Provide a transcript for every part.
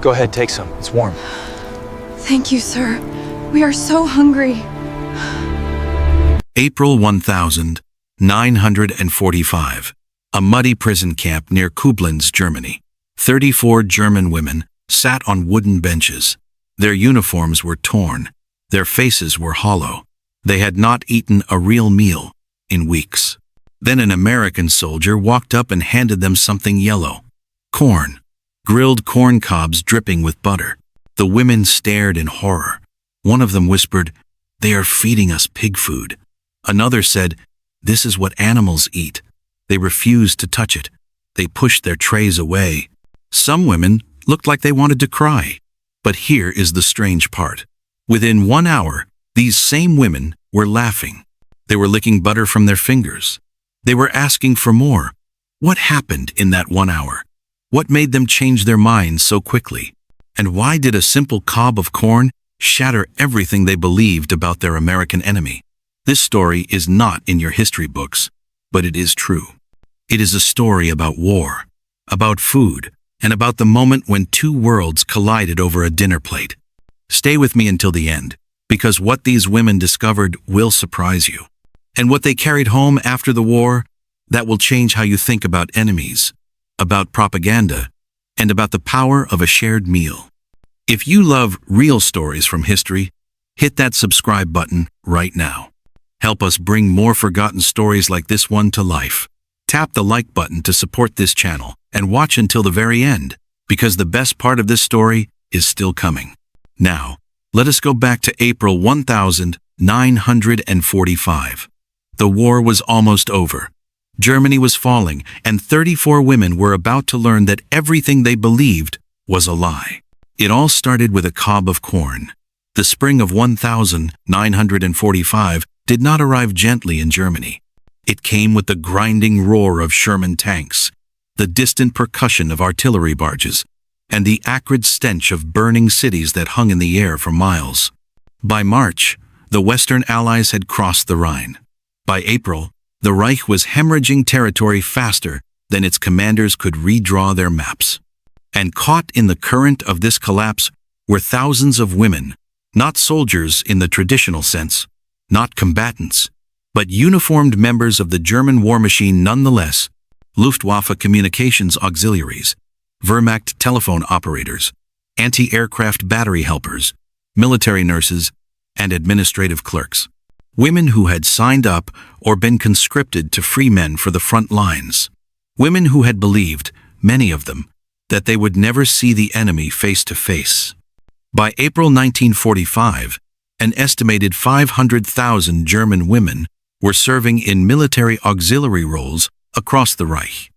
Go ahead, take some. It's warm. Thank you, sir. We are so hungry. April 1945. A muddy prison camp near Koblenz, Germany. 34 German women sat on wooden benches. Their uniforms were torn. Their faces were hollow. They had not eaten a real meal in weeks. Then an American soldier walked up and handed them something yellow. Corn. Grilled corn cobs dripping with butter. The women stared in horror. One of them whispered, "They are feeding us pig food." Another said, "This is what animals eat." They refused to touch it. They pushed their trays away. Some women looked like they wanted to cry. But here is the strange part. Within 1 hour, these same women were laughing. They were licking butter from their fingers. They were asking for more. What happened in that 1 hour? What made them change their minds so quickly? And why did a simple cob of corn shatter everything they believed about their American enemy? This story is not in your history books, but it is true. It is a story about war, about food, and about the moment when two worlds collided over a dinner plate. Stay with me until the end, because what these women discovered will surprise you. And what they carried home after the war, that will change how you think about enemies, about propaganda, and about the power of a shared meal. If you love real stories from history, hit that subscribe button right now. Help us bring more forgotten stories like this one to life. Tap the like button to support this channel and watch until the very end, because the best part of this story is still coming. Now, let us go back to April 1945. The war was almost over. Germany was falling, and 34 women were about to learn that everything they believed was a lie. It all started with a cob of corn. The spring of 1945 did not arrive gently in Germany. It came with the grinding roar of Sherman tanks, the distant percussion of artillery barges, and the acrid stench of burning cities that hung in the air for miles. By March, the Western Allies had crossed the Rhine. By April, the Reich was hemorrhaging territory faster than its commanders could redraw their maps. And caught in the current of this collapse were thousands of women, not soldiers in the traditional sense, not combatants, but uniformed members of the German war machine nonetheless, Luftwaffe communications auxiliaries, Wehrmacht telephone operators, anti-aircraft battery helpers, military nurses, and administrative clerks. Women who had signed up or been conscripted to free men for the front lines. Women who had believed, many of them, that they would never see the enemy face to face. By April 1945, an estimated 500,000 German women were serving in military auxiliary roles across the Reich.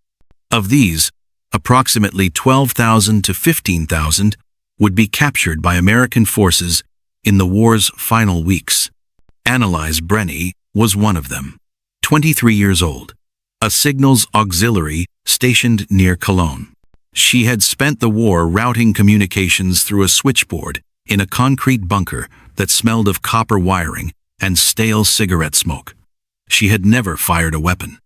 Of these, approximately 12,000 to 15,000 would be captured by American forces in the war's final weeks. Annalise Brenny was one of them, 23 years old, a signals auxiliary stationed near Cologne. She had spent the war routing communications through a switchboard in a concrete bunker that smelled of copper wiring and stale cigarette smoke. She had never fired a weapon.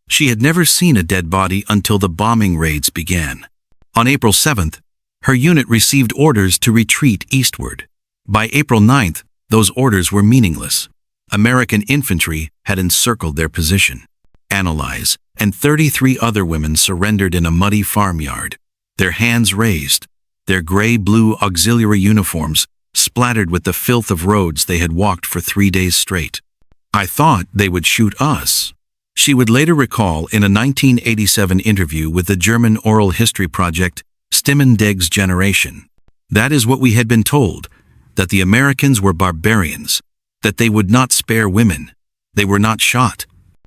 She had never seen a dead body until the bombing raids began. On April 7th, her unit received orders to retreat eastward. By April 9th, those orders were meaningless. American infantry had encircled their position. Annalise and 33 other women surrendered in a muddy farmyard, their hands raised, their gray-blue auxiliary uniforms splattered with the filth of roads they had walked for 3 days straight. "I thought they would shoot us," she would later recall in a 1987 interview with the German oral history project Stimmen des Generation. "That is what we had been told, that the Americans were barbarians, that they would not spare women. They were not shot."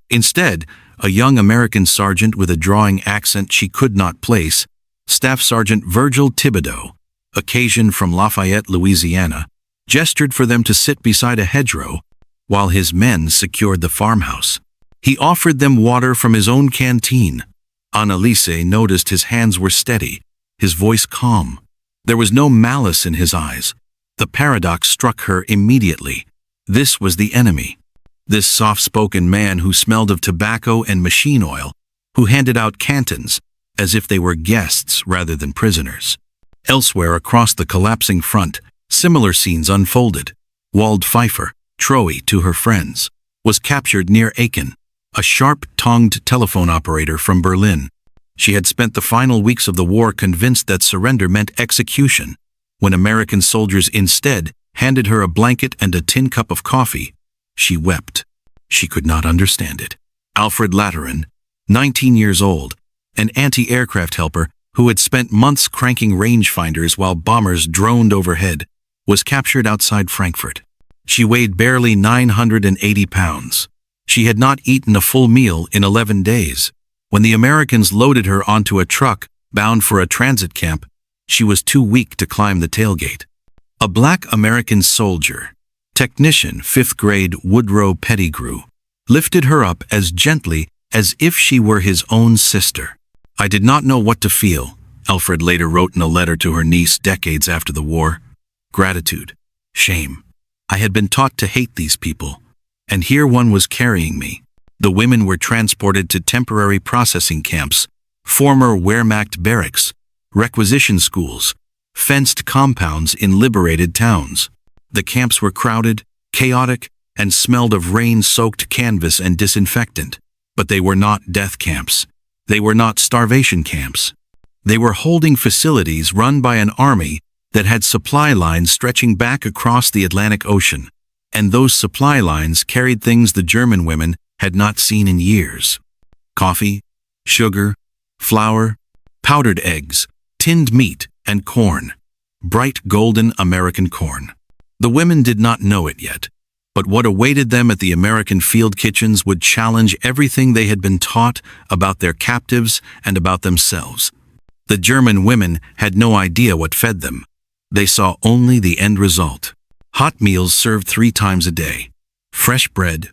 Instead, a young American sergeant with a drawing accent she could not place, Staff Sergeant Virgil Thibodeau, Caucasian from Lafayette, Louisiana, gestured for them to sit beside a hedgerow while his men secured the farmhouse. He offered them water from his own canteen. Annalise noticed his hands were steady, his voice calm. There was no malice in his eyes. The paradox struck her immediately. This was the enemy. This soft-spoken man who smelled of tobacco and machine oil, who handed out cantons as if they were guests rather than prisoners. Elsewhere across the collapsing front, similar scenes unfolded. Wald Pfeiffer, Troy to her friends, was captured near Aachen, a sharp-tongued telephone operator from Berlin. She had spent the final weeks of the war convinced that surrender meant execution. When American soldiers instead handed her a blanket and a tin cup of coffee, she wept. She could not understand it. Alfred Lateran, 19 years old, an anti-aircraft helper who had spent months cranking rangefinders while bombers droned overhead, was captured outside Frankfurt. She weighed barely 980 pounds. She had not eaten a full meal in 11 days. When the Americans loaded her onto a truck bound for a transit camp, she was too weak to climb the tailgate. A black American soldier, technician 5th grade Woodrow Pettigrew, lifted her up as gently as if she were his own sister. I did not know what to feel, Alfred later wrote in a letter to her niece decades after the war. Gratitude, shame. I had been taught to hate these people, and here one was carrying me. The women were transported to temporary processing camps, former Wehrmacht barracks, requisition schools, fenced compounds in liberated towns. The camps were crowded, chaotic, and smelled of rain-soaked canvas and disinfectant. But they were not death camps. They were not starvation camps. They were holding facilities run by an army that had supply lines stretching back across the Atlantic Ocean, and those supply lines carried things the German women had not seen in years. Coffee, sugar, flour, powdered eggs, tinned meat, and corn. Bright golden American corn. The women did not know it yet, but what awaited them at the American field kitchens would challenge everything they had been taught about their captives and about themselves. The German women had no idea what fed them. They saw only the end result. Hot meals served 3 times a day. Fresh bread,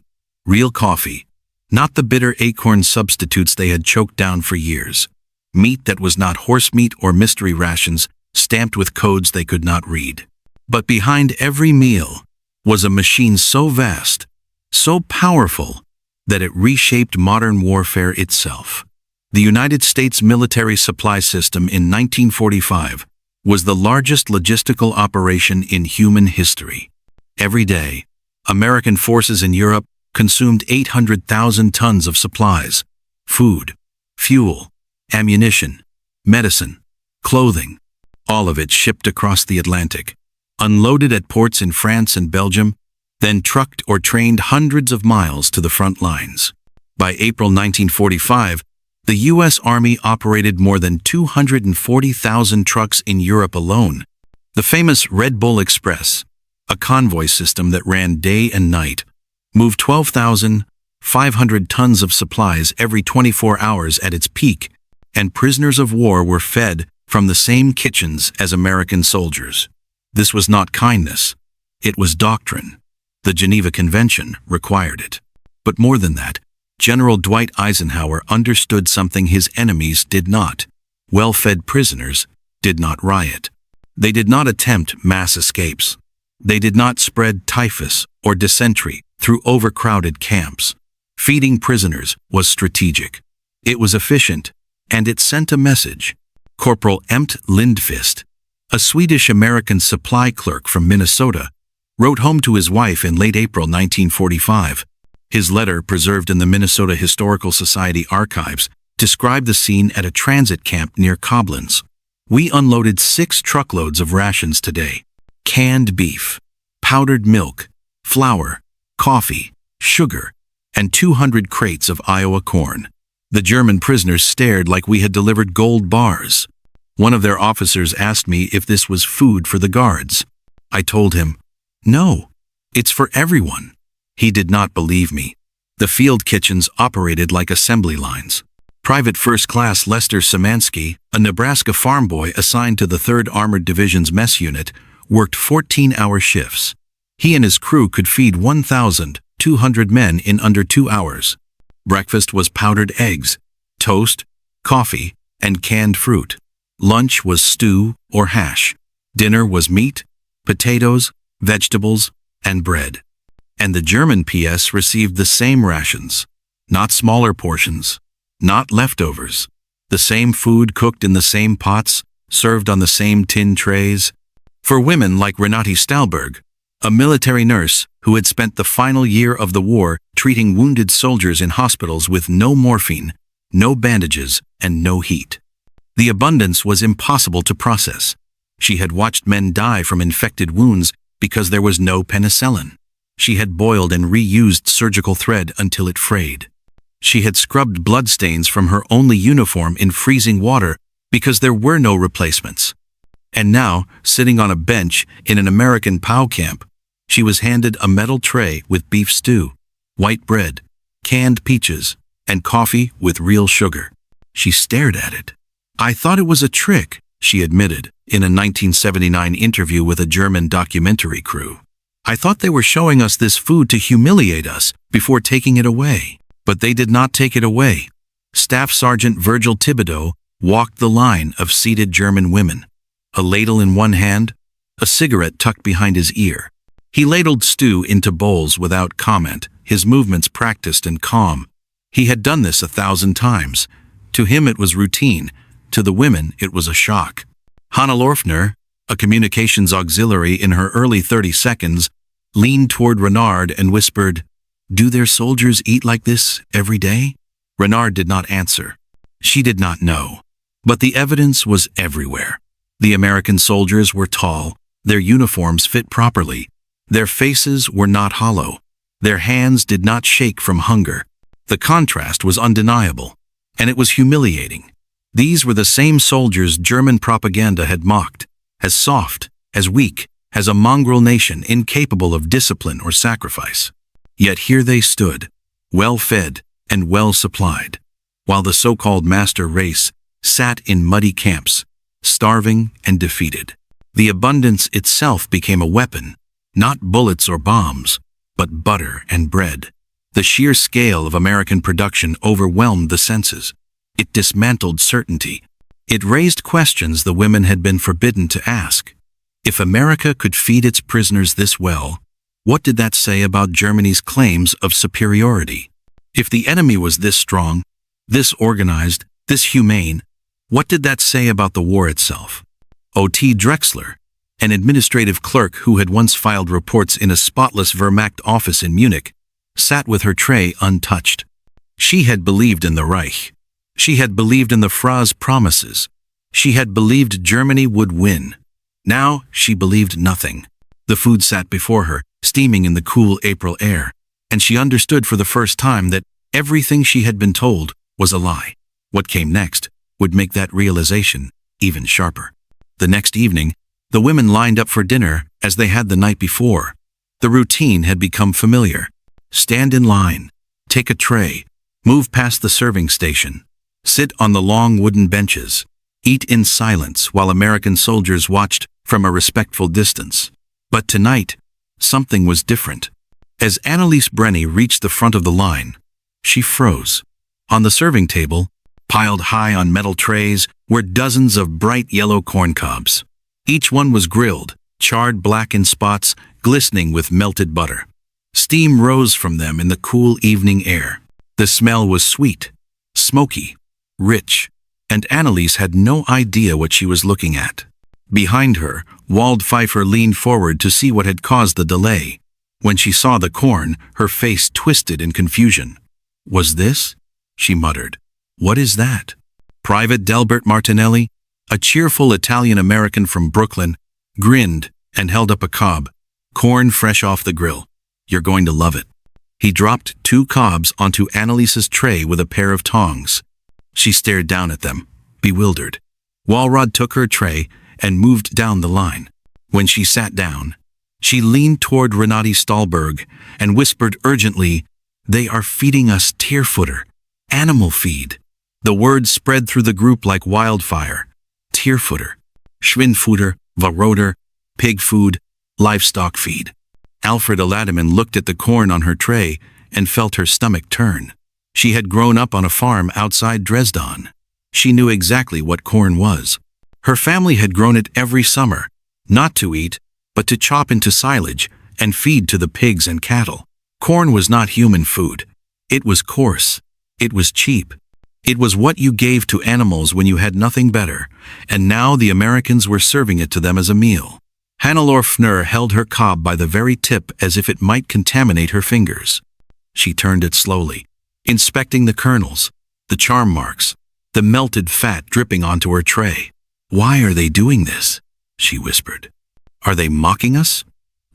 real coffee, not the bitter acorn substitutes they had choked down for years. Meat that was not horse meat or mystery rations, stamped with codes they could not read. But behind every meal was a machine so vast, so powerful, that it reshaped modern warfare itself. The United States military supply system in 1945 was the largest logistical operation in human history. Every day, American forces in Europe consumed 800,000 tons of supplies, food, fuel, ammunition, medicine, clothing, all of it shipped across the Atlantic, unloaded at ports in France and Belgium, then trucked or trained hundreds of miles to the front lines. By April 1945, the U.S. Army operated more than 240,000 trucks in Europe alone. The famous Red Bull Express, a convoy system that ran day and night, moved 12,500 tons of supplies every 24 hours at its peak, and prisoners of war were fed from the same kitchens as American soldiers. This was not kindness. It was doctrine. The Geneva Convention required it. But more than that, General Dwight Eisenhower understood something his enemies did not. Well-fed prisoners did not riot. They did not attempt mass escapes. They did not spread typhus or dysentery through overcrowded camps. Feeding prisoners was strategic. It was efficient, and it sent a message. Corporal Empt Lindqvist, a Swedish-American supply clerk from Minnesota, wrote home to his wife in late April 1945. His letter, preserved in the Minnesota Historical Society archives, described the scene at a transit camp near Koblenz. "We unloaded 6 truckloads of rations today. Canned beef, powdered milk, flour, coffee, sugar, and 200 crates of Iowa corn. The German prisoners stared like we had delivered gold bars. One of their officers asked me if this was food for the guards. I told him, 'No, it's for everyone.' He did not believe me. The field kitchens operated like assembly lines. Private First Class Lester Szymanski, a Nebraska farm boy assigned to the 3rd Armored Division's mess unit, worked 14-hour shifts. He and his crew could feed 1,200 men in under 2 hours. Breakfast was powdered eggs, toast, coffee, and canned fruit. Lunch was stew or hash. Dinner was meat, potatoes, vegetables, and bread. And the German PS received the same rations, not smaller portions, not leftovers. The same food cooked in the same pots, served on the same tin trays. For women like Renate Stahlberg, a military nurse who had spent the final year of the war treating wounded soldiers in hospitals with no morphine, no bandages, and no heat. The abundance was impossible to process. She had watched men die from infected wounds because there was no penicillin. She had boiled and reused surgical thread until it frayed. She had scrubbed bloodstains from her only uniform in freezing water because there were no replacements. And now, sitting on a bench in an American POW camp, she was handed a metal tray with beef stew, white bread, canned peaches, and coffee with real sugar. She stared at it. "I thought it was a trick," she admitted in a 1979 interview with a German documentary crew. "I thought they were showing us this food to humiliate us before taking it away." But they did not take it away. Staff Sergeant Virgil Thibodeau walked the line of seated German women, a ladle in one hand, a cigarette tucked behind his ear. He ladled stew into bowls without comment, his movements practiced and calm. He had done this 1,000 times. To him it was routine. To the women it was a shock. Hanna Lorfner, a communications auxiliary in her early 30s, leaned toward Renard and whispered, "Do their soldiers eat like this every day?" Renard did not answer. She did not know. But the evidence was everywhere. The American soldiers were tall, their uniforms fit properly, their faces were not hollow, their hands did not shake from hunger. The contrast was undeniable, and it was humiliating. These were the same soldiers German propaganda had mocked, as soft, as weak, as a mongrel nation incapable of discipline or sacrifice. Yet here they stood, well-fed and well-supplied, while the so-called master race sat in muddy camps, starving and defeated. The abundance itself became a weapon, not bullets or bombs, but butter and bread. The sheer scale of American production overwhelmed the senses. It dismantled certainty. It raised questions the women had been forbidden to ask. If America could feed its prisoners this well, what did that say about Germany's claims of superiority? If the enemy was this strong, this organized, this humane, what did that say about the war itself? O.T. Drexler, an administrative clerk who had once filed reports in a spotless Wehrmacht office in Munich, sat with her tray untouched. She had believed in the Reich. She had believed in the Frau's promises. She had believed Germany would win. Now she believed nothing. The food sat before her, steaming in the cool April air, and she understood for the first time that everything she had been told was a lie. What came next would make that realization even sharper. The next evening, the women lined up for dinner as they had the night before. The routine had become familiar. Stand in line, take a tray, move past the serving station, sit on the long wooden benches, eat in silence while American soldiers watched from a respectful distance. But tonight, something was different. As Anneliese Brenny reached the front of the line, she froze. On the serving table, piled high on metal trays, were dozens of bright yellow corn cobs. Each one was grilled, charred black in spots, glistening with melted butter. Steam rose from them in the cool evening air. The smell was sweet, smoky, rich, and Anneliese had no idea what she was looking at. Behind her, Wald Pfeiffer leaned forward to see what had caused the delay. When she saw the corn, her face twisted in confusion. "Was this?" she muttered. "What is that?" Private Delbert Martinelli, a cheerful Italian-American from Brooklyn, grinned and held up a cob. "Corn fresh off the grill. You're going to love it." He dropped 2 cobs onto Anneliese's tray with a pair of tongs. She stared down at them, bewildered. Walrod took her tray and moved down the line. When she sat down, she leaned toward Renate Stahlberg and whispered urgently, "They are feeding us Tierfutter, animal feed." The word spread through the group like wildfire. Tierfutter, Schweinfutter, Varoder, pig food, livestock feed. Alfred Aladiman looked at the corn on her tray and felt her stomach turn. She had grown up on a farm outside Dresden. She knew exactly what corn was. Her family had grown it every summer, not to eat, but to chop into silage and feed to the pigs and cattle. Corn was not human food. It was coarse. It was cheap. It was what you gave to animals when you had nothing better, and now the Americans were serving it to them as a meal. Hannelore Fnur held her cob by the very tip as if it might contaminate her fingers. She turned it slowly, inspecting the kernels, the charm marks, the melted fat dripping onto her tray. "Why are they doing this?" she whispered. "Are they mocking us?"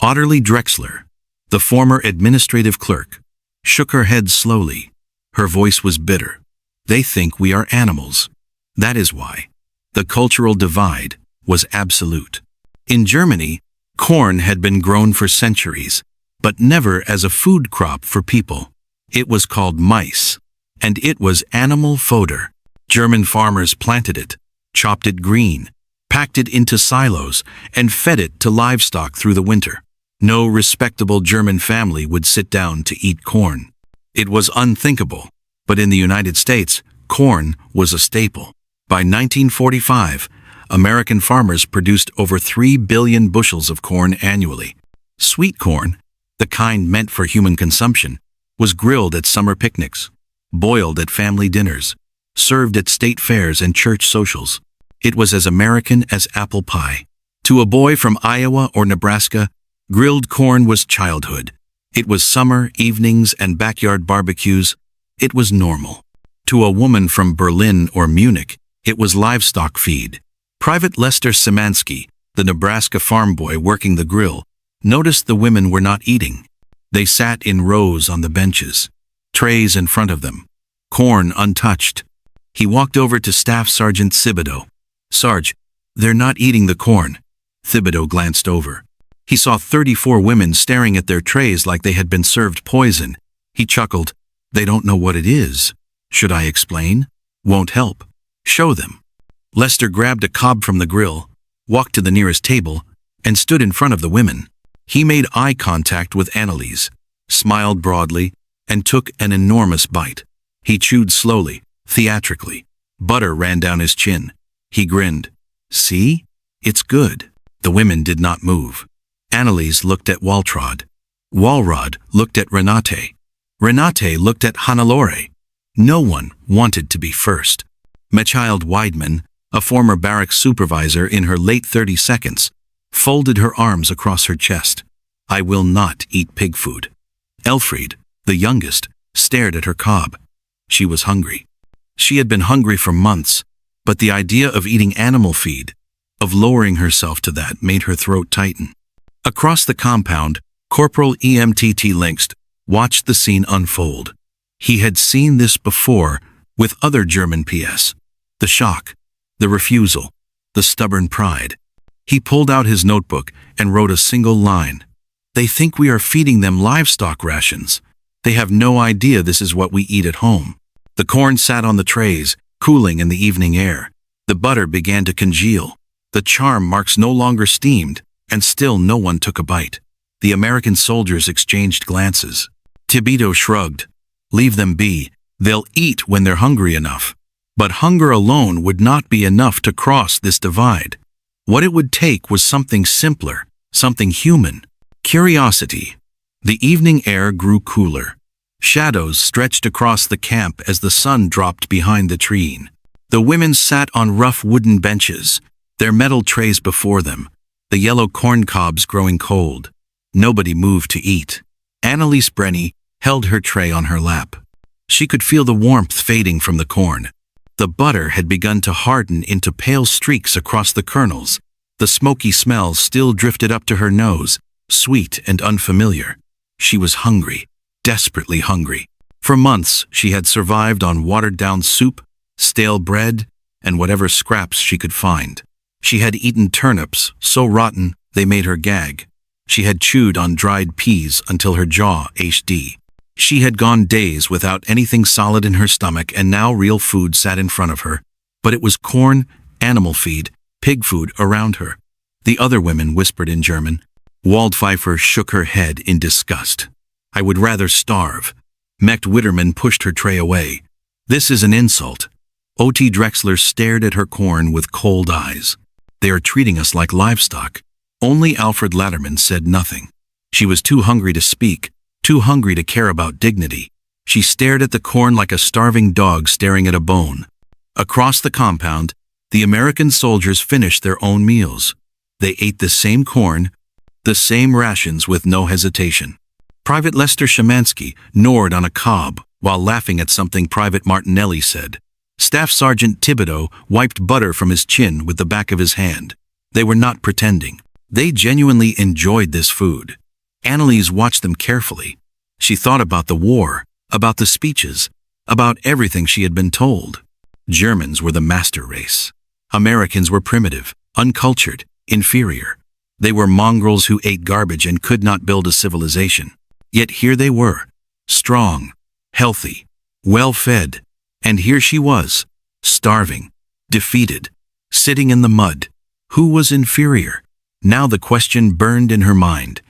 Otterly Drexler, the former administrative clerk, shook her head slowly. Her voice was bitter. "They think we are animals. That is why." The cultural divide was absolute. In Germany, corn had been grown for centuries, but never as a food crop for people. It was called mice, and it was animal fodder. German farmers planted it, chopped it green, packed it into silos, and fed it to livestock through the winter. No respectable German family would sit down to eat corn. It was unthinkable, but in the United States, corn was a staple. By 1945, American farmers produced over 3 billion bushels of corn annually. Sweet corn, the kind meant for human consumption, was grilled at summer picnics, boiled at family dinners, served at state fairs and church socials. It was as American as apple pie. To a boy from Iowa or Nebraska, grilled corn was childhood. It was summer evenings and backyard barbecues. It was normal. To a woman from Berlin or Munich, it was livestock feed. Private Lester Szymanski, the Nebraska farm boy working the grill, noticed the women were not eating. They sat in rows on the benches, trays in front of them, corn untouched. He walked over to Staff Sergeant Thibodeau. "Sarge, they're not eating the corn." Thibodeau glanced over. He saw 34 women staring at their trays like they had been served poison. He chuckled. "They don't know what it is. Should I explain? Won't help. Show them." Lester grabbed a cob from the grill, walked to the nearest table, and stood in front of the women. He made eye contact with Anneliese, smiled broadly, and took an enormous bite. He chewed slowly, theatrically. Butter ran down his chin. He grinned. "See? It's good." The women did not move. Anneliese looked at Waltraud. Walrod looked at Renate. Renate looked at Hannelore. No one wanted to be first. Mechild Weidman, a former barracks supervisor in her late 30s, folded her arms across her chest. "I will not eat pig food." Elfried, the youngest, stared at her cob. She was hungry. She had been hungry for months, but the idea of eating animal feed, of lowering herself to that, made her throat tighten. Across the compound, Corporal EMTT Linkst watched the scene unfold. He had seen this before with other German PS. The shock, the refusal, the stubborn pride. He pulled out his notebook and wrote a single line. "They think we are feeding them livestock rations. They have no idea this is what we eat at home." The corn sat on the trays, cooling in the evening air. The butter began to congeal. The charm marks no longer steamed, and still no one took a bite. The American soldiers exchanged glances. Thibodeau shrugged. "Leave them be. They'll eat when they're hungry enough." But hunger alone would not be enough to cross this divide. What it would take was something simpler, something human. Curiosity. The evening air grew cooler. Shadows stretched across the camp as the sun dropped behind the tree. The women sat on rough wooden benches, their metal trays before them, the yellow corn cobs growing cold. Nobody moved to eat. Anneliese Brenny held her tray on her lap. She could feel the warmth fading from the corn. The butter had begun to harden into pale streaks across the kernels. The smoky smell still drifted up to her nose, sweet and unfamiliar. She was hungry, desperately hungry. For months, she had survived on watered-down soup, stale bread, and whatever scraps she could find. She had eaten turnips, so rotten they made her gag. She had chewed on dried peas until her jaw ached. She had gone days without anything solid in her stomach, and now real food sat in front of her. But it was corn, animal feed, pig food around her. The other women whispered in German. Waldpfeifer shook her head in disgust. "I would rather starve." Mecht Witterman pushed her tray away. "This is an insult." O.T. Drexler stared at her corn with cold eyes. "They are treating us like livestock." Only Alfred Latterman said nothing. She was too hungry to speak, too hungry to care about dignity. She stared at the corn like a starving dog staring at a bone. Across the compound, the American soldiers finished their own meals. They ate the same corn, the same rations with no hesitation. Private Lester Shemansky gnawed on a cob while laughing at something Private Martinelli said. Staff Sergeant Thibodeau wiped butter from his chin with the back of his hand. They were not pretending. They genuinely enjoyed this food. Annalise watched them carefully. She thought about the war, about the speeches, about everything she had been told. Germans were the master race. Americans were primitive, uncultured, inferior. They were mongrels who ate garbage and could not build a civilization. Yet here they were, strong, healthy, well-fed, and here she was, starving, defeated, sitting in the mud. Who was inferior? Now the question burned in her mind.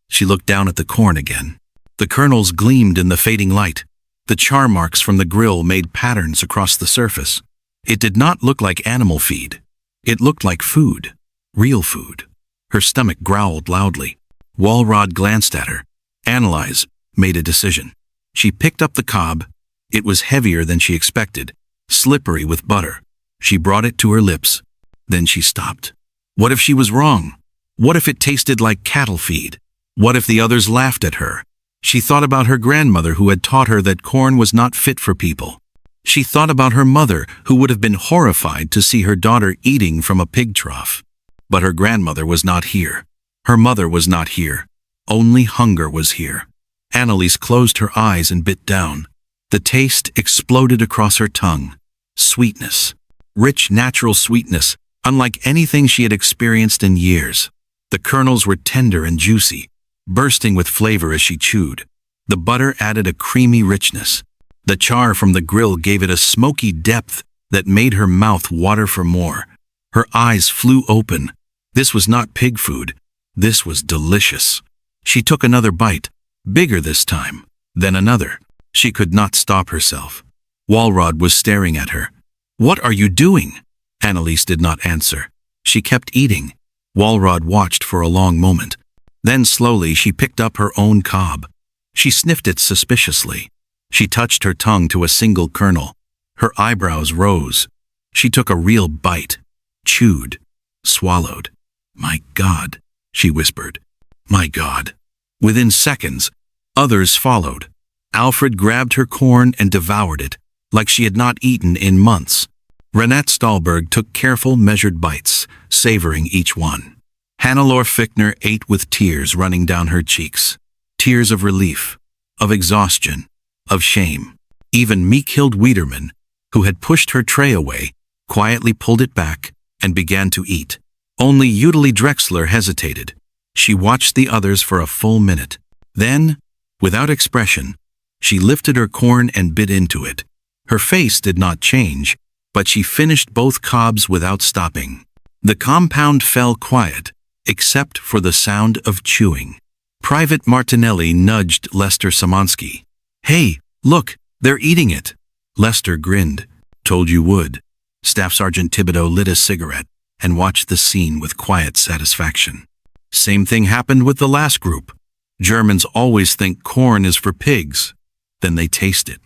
She looked down at the corn again. The kernels gleamed in the fading light. The char marks from the grill made patterns across the surface. It did not look like animal feed. It looked like food, real food. Her stomach growled loudly. Walrod glanced at her. Annalise made a decision. She picked up the cob. It was heavier than she expected, slippery with butter. She brought it to her lips. Then she stopped. What if she was wrong? What if it tasted like cattle feed? What if the others laughed at her? She thought about her grandmother who had taught her that corn was not fit for people. She thought about her mother who would have been horrified to see her daughter eating from a pig trough. But her grandmother was not here. Her mother was not here. Only hunger was here. Annalise closed her eyes and bit down. The taste exploded across her tongue. Sweetness. Rich, natural sweetness, unlike anything she had experienced in years. The kernels were tender and juicy, bursting with flavor as she chewed. The butter added a creamy richness. The char from the grill gave it a smoky depth that made her mouth water for more. Her eyes flew open. This was not pig food. This was delicious. She took another bite, bigger this time, then another. She could not stop herself. Walrod was staring at her. "What are you doing?" Annalise did not answer. She kept eating. Walrod watched for a long moment. Then slowly she picked up her own cob. She sniffed it suspiciously. She touched her tongue to a single kernel. Her eyebrows rose. She took a real bite, chewed, swallowed. "My God," she whispered. "My God." Within seconds, others followed. Alfred grabbed her corn and devoured it, like she had not eaten in months. Renette Stahlberg took careful, measured bites, savoring each one. Hannelore Fichtner ate with tears running down her cheeks. Tears of relief, of exhaustion, of shame. Even Meekhild Wiedermann, who had pushed her tray away, quietly pulled it back and began to eat. Only Eudeli Drexler hesitated. She watched the others for a full minute. Then, without expression, she lifted her corn and bit into it. Her face did not change, but she finished both cobs without stopping. The compound fell quiet, except for the sound of chewing. Private Martinelli nudged Lester Szymanski. "Hey, look, they're eating it." Lester grinned. "Told you would." Staff Sergeant Thibodeau lit a cigarette and watched the scene with quiet satisfaction. Same thing happened with the last group. Germans always think corn is for pigs. Then they taste it.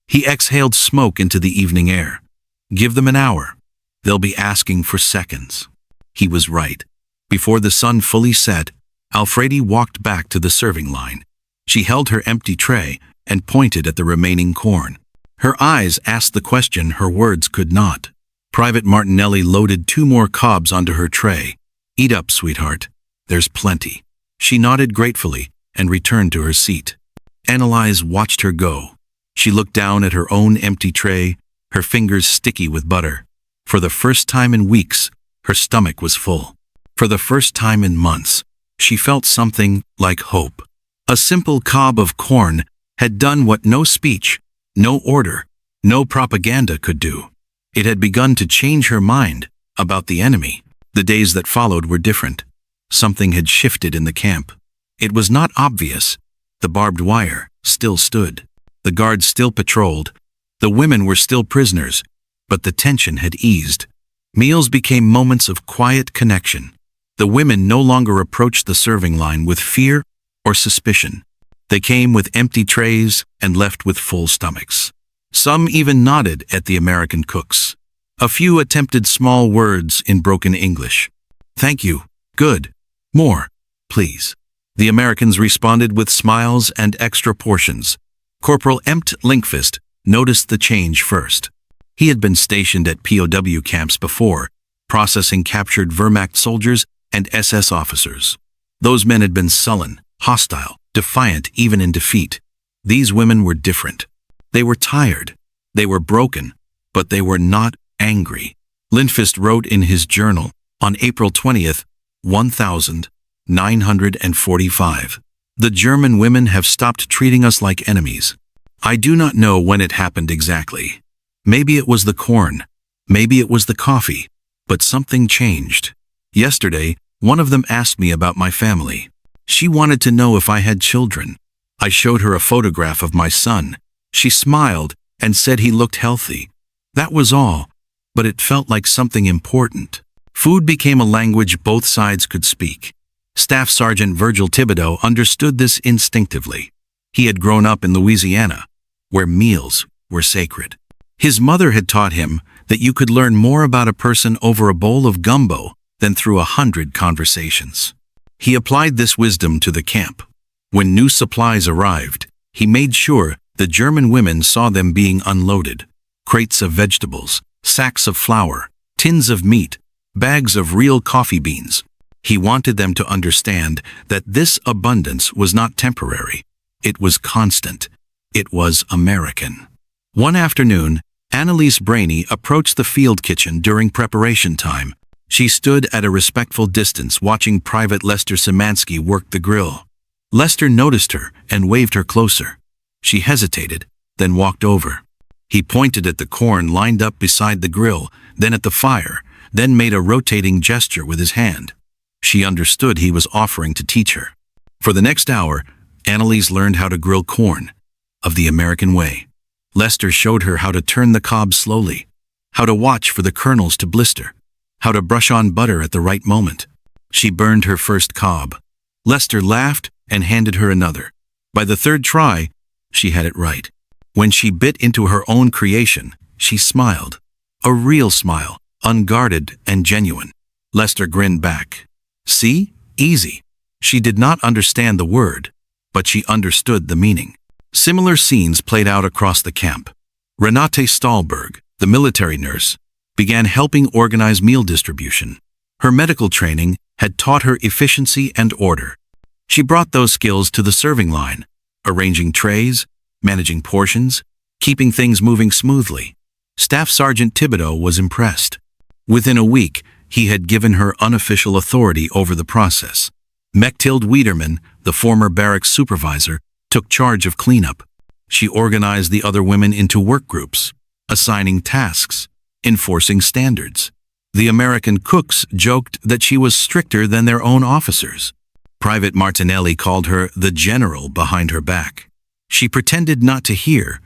He exhaled smoke into the evening air. Give them an hour. They'll be asking for seconds. He was right. Before the sun fully set, Alfredi walked back to the serving line. She held her empty tray and pointed at the remaining corn. Her eyes asked the question her words could not. Private Martinelli loaded 2 more cobs onto her tray. "Eat up, sweetheart. There's plenty." She nodded gratefully and returned to her seat. Annalise watched her go. She looked down at her own empty tray, her fingers sticky with butter. For the first time in weeks, her stomach was full. For the first time in months, she felt something like hope. A simple cob of corn had done what no speech, no order, no propaganda could do. It had begun to change her mind about the enemy. The days that followed were different. Something had shifted in the camp. It was not obvious. The barbed wire still stood. The guards still patrolled. The women were still prisoners, but the tension had eased. Meals became moments of quiet connection. The women no longer approached the serving line with fear or suspicion. They came with empty trays and left with full stomachs. Some even nodded at the American cooks. A few attempted small words in broken English. "Thank you. Good. More, please." The Americans responded with smiles and extra portions. Corporal Empt Linkfist noticed the change first. He had been stationed at POW camps before, processing captured Wehrmacht soldiers and SS officers. Those men had been sullen, hostile, defiant even in defeat. These women were different. They were tired. They were broken, but they were not angry. Lindfist wrote in his journal on April 20th, 1945. "The German women have stopped treating us like enemies. I do not know when it happened exactly. Maybe it was the corn. Maybe it was the coffee. But something changed. Yesterday, one of them asked me about my family. She wanted to know if I had children. I showed her a photograph of my son. She smiled and said he looked healthy. That was all, but it felt like something important." Food became a language both sides could speak. Staff Sergeant Virgil Thibodeau understood this instinctively. He had grown up in Louisiana, where meals were sacred. His mother had taught him that you could learn more about a person over a bowl of gumbo than through 100 conversations. He applied this wisdom to the camp. When new supplies arrived, he made sure the German women saw them being unloaded. Crates of vegetables, sacks of flour, tins of meat, bags of real coffee beans. He wanted them to understand that this abundance was not temporary. It was constant. It was American. One afternoon, Annalise Brainy approached the field kitchen during preparation time. She stood at a respectful distance watching Private Lester Szymanski work the grill. Lester noticed her and waved her closer. She hesitated, then walked over. He pointed at the corn lined up beside the grill, then at the fire, then made a rotating gesture with his hand. She understood he was offering to teach her. For the next hour, Annalise learned how to grill corn, of the American way. Lester showed her how to turn the cob slowly, how to watch for the kernels to blister, how to brush on butter at the right moment. She burned her first cob. Lester laughed and handed her another. By the third try, she had it right. When she bit into her own creation, she smiled. A real smile, unguarded and genuine. Lester grinned back. "See? Easy." She did not understand the word, but she understood the meaning. Similar scenes played out across the camp. Renate Stahlberg, the military nurse, began helping organize meal distribution. Her medical training had taught her efficiency and order. She brought those skills to the serving line, arranging trays, managing portions, keeping things moving smoothly. Staff Sergeant Thibodeau was impressed. Within a week, he had given her unofficial authority over the process. Mechthild Wiederman, the former barracks supervisor, took charge of cleanup. She organized the other women into work groups, assigning tasks, enforcing standards. The American cooks joked that she was stricter than their own officers. Private Martinelli called her the general behind her back. She pretended not to hear,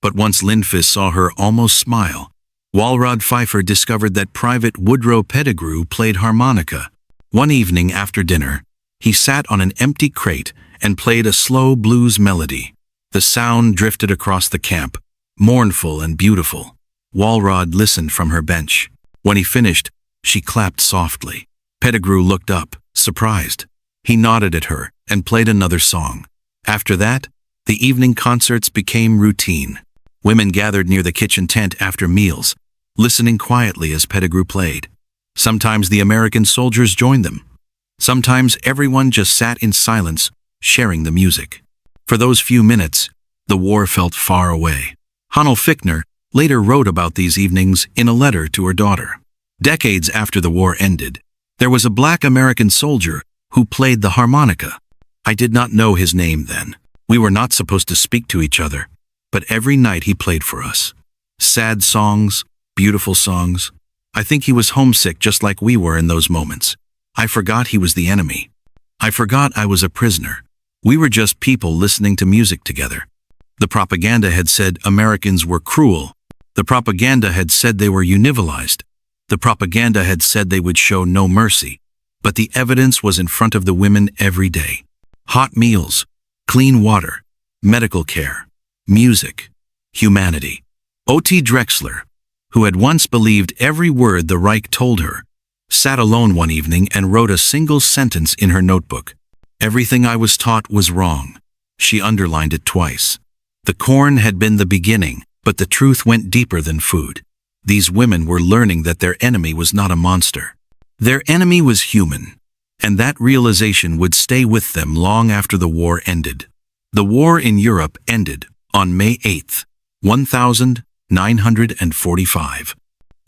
but once Lindfist saw her almost smile. Walrod Pfeiffer discovered that Private Woodrow Pettigrew played harmonica. One evening after dinner, he sat on an empty crate and played a slow blues melody. The sound drifted across the camp, mournful and beautiful. Walrod listened from her bench. When he finished, she clapped softly. Pettigrew looked up, surprised. He nodded at her and played another song. After that, the evening concerts became routine. Women gathered near the kitchen tent after meals, listening quietly as Pettigrew played. Sometimes the American soldiers joined them. Sometimes everyone just sat in silence, sharing the music. For those few minutes, the war felt far away. Hannel Fichtner later wrote about these evenings in a letter to her daughter. Decades after the war ended, there was a black American soldier who played the harmonica. I did not know his name then. We were not supposed to speak to each other, but every night he played for us. Sad songs, beautiful songs. I think he was homesick just like we were in those moments. I forgot he was the enemy. I forgot I was a prisoner. We were just people listening to music together. The propaganda had said Americans were cruel. The propaganda had said they were univilized. The propaganda had said they would show no mercy. But the evidence was in front of the women every day. Hot meals, clean water, medical care, music, humanity. O.T. Drexler, who had once believed every word the Reich told her, sat alone one evening and wrote a single sentence in her notebook. Everything I was taught was wrong. She underlined it twice. The corn had been the beginning, but the truth went deeper than food. These women were learning that their enemy was not a monster. Their enemy was human, and that realization would stay with them long after the war ended. The war in Europe ended on May 8, 1945.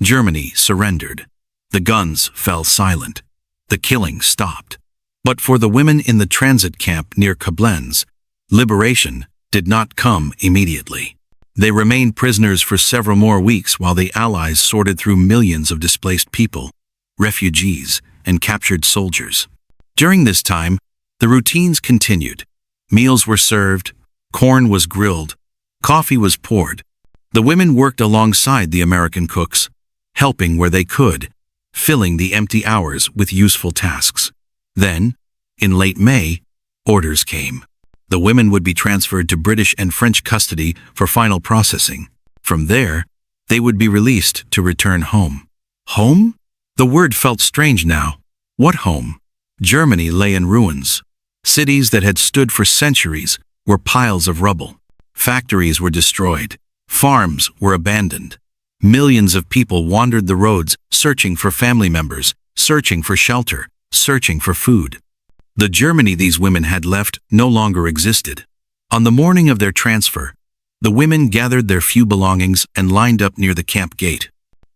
Germany surrendered. The guns fell silent. The killing stopped. But for the women in the transit camp near Koblenz, liberation did not come immediately. They remained prisoners for several more weeks while the Allies sorted through millions of displaced people, refugees, and captured soldiers. During this time, the routines continued. Meals were served, corn was grilled, coffee was poured. The women worked alongside the American cooks, helping where they could, filling the empty hours with useful tasks. Then, in late May, orders came. The women would be transferred to British and French custody for final processing. From there, they would be released to return home. Home? The word felt strange now. What home? Germany lay in ruins. Cities that had stood for centuries were piles of rubble. Factories were destroyed. Farms were abandoned. Millions of people wandered the roads, searching for family members, searching for shelter, searching for food. The Germany these women had left no longer existed. On the morning of their transfer, the women gathered their few belongings and lined up near the camp gate.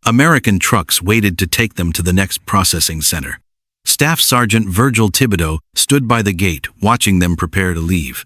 American trucks waited to take them to the next processing center. Staff Sergeant Virgil Thibodeau stood by the gate, watching them prepare to leave.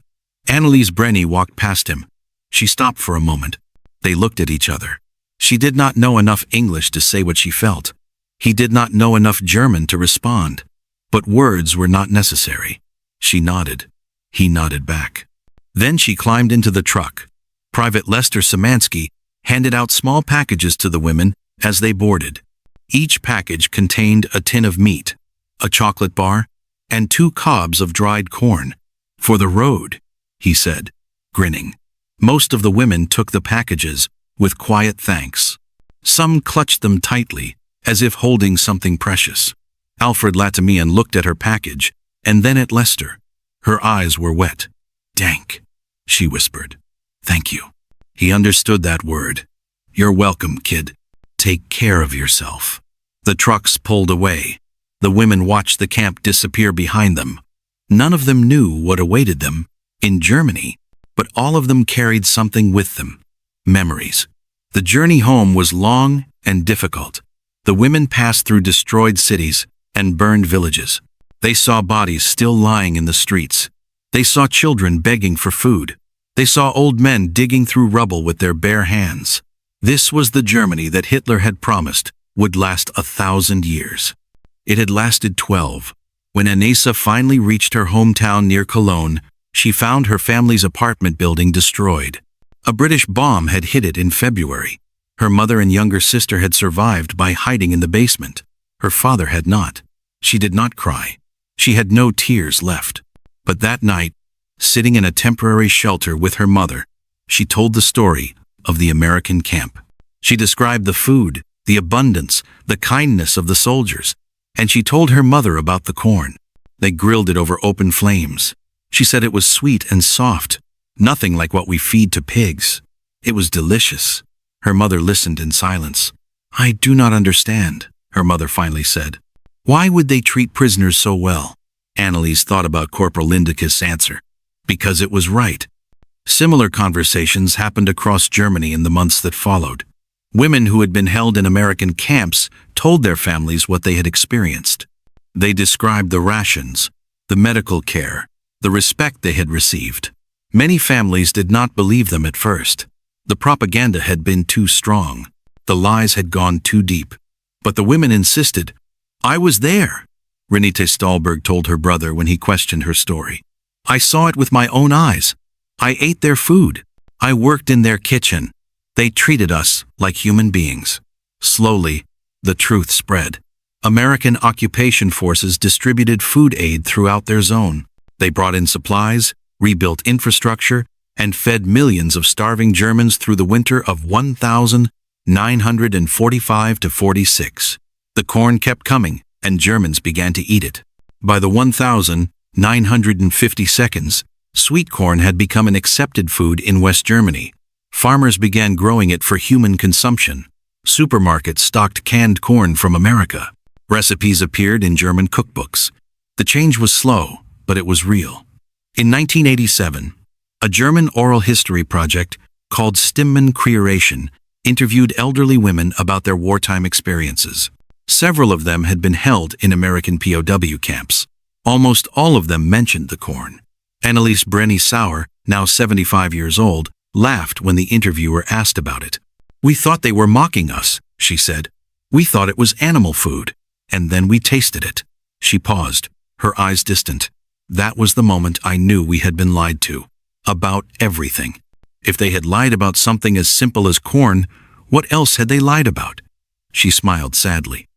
Anneliese Brenny walked past him. She stopped for a moment. They looked at each other. She did not know enough English to say what she felt. He did not know enough German to respond. But words were not necessary. She nodded. He nodded back. Then she climbed into the truck. Private Lester Szymanski handed out small packages to the women as they boarded. Each package contained a tin of meat, a chocolate bar, and 2 cobs of dried corn. For the road, he said, grinning. Most of the women took the packages with quiet thanks. Some clutched them tightly, as if holding something precious. Alfred Latamian looked at her package, and then at Lester. Her eyes were wet. Dank, she whispered. Thank you. He understood that word. You're welcome, kid. Take care of yourself. The trucks pulled away. The women watched the camp disappear behind them. None of them knew what awaited them in Germany, but all of them carried something with them. Memories. The journey home was long and difficult. The women passed through destroyed cities and burned villages. They saw bodies still lying in the streets. They saw children begging for food. They saw old men digging through rubble with their bare hands. This was the Germany that Hitler had promised would last 1,000 years. It had lasted 12. When Anessa finally reached her hometown near Cologne, she found her family's apartment building destroyed. A British bomb had hit it in February. Her mother and younger sister had survived by hiding in the basement. Her father had not. She did not cry. She had no tears left. But that night, sitting in a temporary shelter with her mother, she told the story of the American camp. She described the food, the abundance, the kindness of the soldiers, and she told her mother about the corn. They grilled it over open flames. She said it was sweet and soft, nothing like what we feed to pigs. It was delicious. Her mother listened in silence. I do not understand, her mother finally said. Why would they treat prisoners so well? Anneliese thought about Corporal Lindekes' answer. Because it was right. Similar conversations happened across Germany in the months that followed. Women who had been held in American camps told their families what they had experienced. They described the rations, the medical care, the respect they had received. Many families did not believe them at first. The propaganda had been too strong. The lies had gone too deep. But the women insisted. I was there, Renate Stahlberg told her brother when he questioned her story. I saw it with my own eyes. I ate their food. I worked in their kitchen. They treated us like human beings. Slowly, the truth spread. American occupation forces distributed food aid throughout their zone. They brought in supplies, rebuilt infrastructure, and fed millions of starving Germans through the winter of 1945 to 46. The corn kept coming, and Germans began to eat it. By the 1952, sweet corn had become an accepted food in West Germany. Farmers began growing it for human consumption. Supermarkets stocked canned corn from America. Recipes appeared in German cookbooks. The change was slow, but it was real. In 1987, a German oral history project called Stimmenkreation interviewed elderly women about their wartime experiences. Several of them had been held in American POW camps. Almost all of them mentioned the corn. Anneliese Brenny-Sauer, now 75 years old, laughed when the interviewer asked about it. "We thought they were mocking us," she said. "We thought it was animal food. And then we tasted it." She paused, her eyes distant. That was the moment I knew we had been lied to. About everything. If they had lied about something as simple as corn, what else had they lied about? She smiled sadly.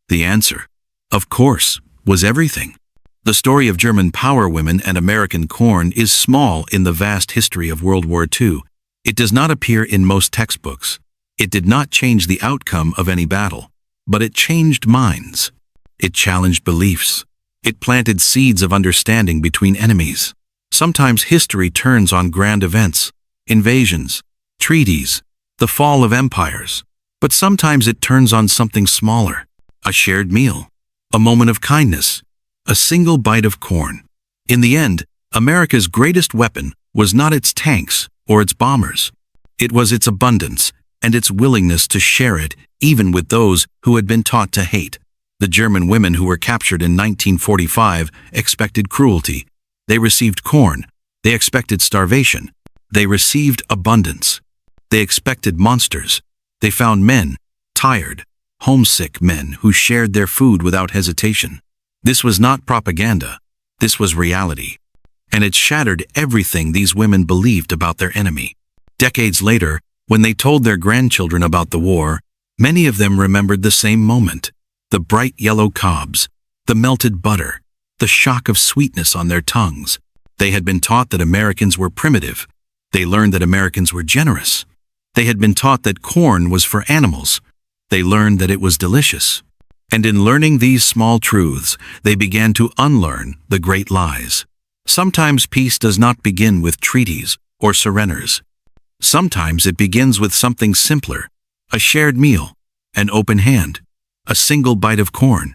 The answer, of course, was everything. The story of German power women and American corn is small in the vast history of World War II. It does not appear in most textbooks. It did not change the outcome of any battle, but it changed minds. It challenged beliefs. It planted seeds of understanding between enemies. Sometimes history turns on grand events, invasions, treaties, the fall of empires. But sometimes it turns on something smaller, a shared meal, a moment of kindness, a single bite of corn. In the end, America's greatest weapon was not its tanks or its bombers. It was its abundance and its willingness to share it even with those who had been taught to hate. The German women who were captured in 1945 expected cruelty. They received corn. They expected starvation. They received abundance. They expected monsters. They found men, tired, homesick men who shared their food without hesitation. This was not propaganda. This was reality. And it shattered everything these women believed about their enemy. Decades later, when they told their grandchildren about the war, many of them remembered the same moment. The bright yellow cobs, the melted butter, the shock of sweetness on their tongues. They had been taught that Americans were primitive. They learned that Americans were generous. They had been taught that corn was for animals. They learned that it was delicious. And in learning these small truths, they began to unlearn the great lies. Sometimes peace does not begin with treaties or surrenders. Sometimes it begins with something simpler, a shared meal, an open hand, a single bite of corn.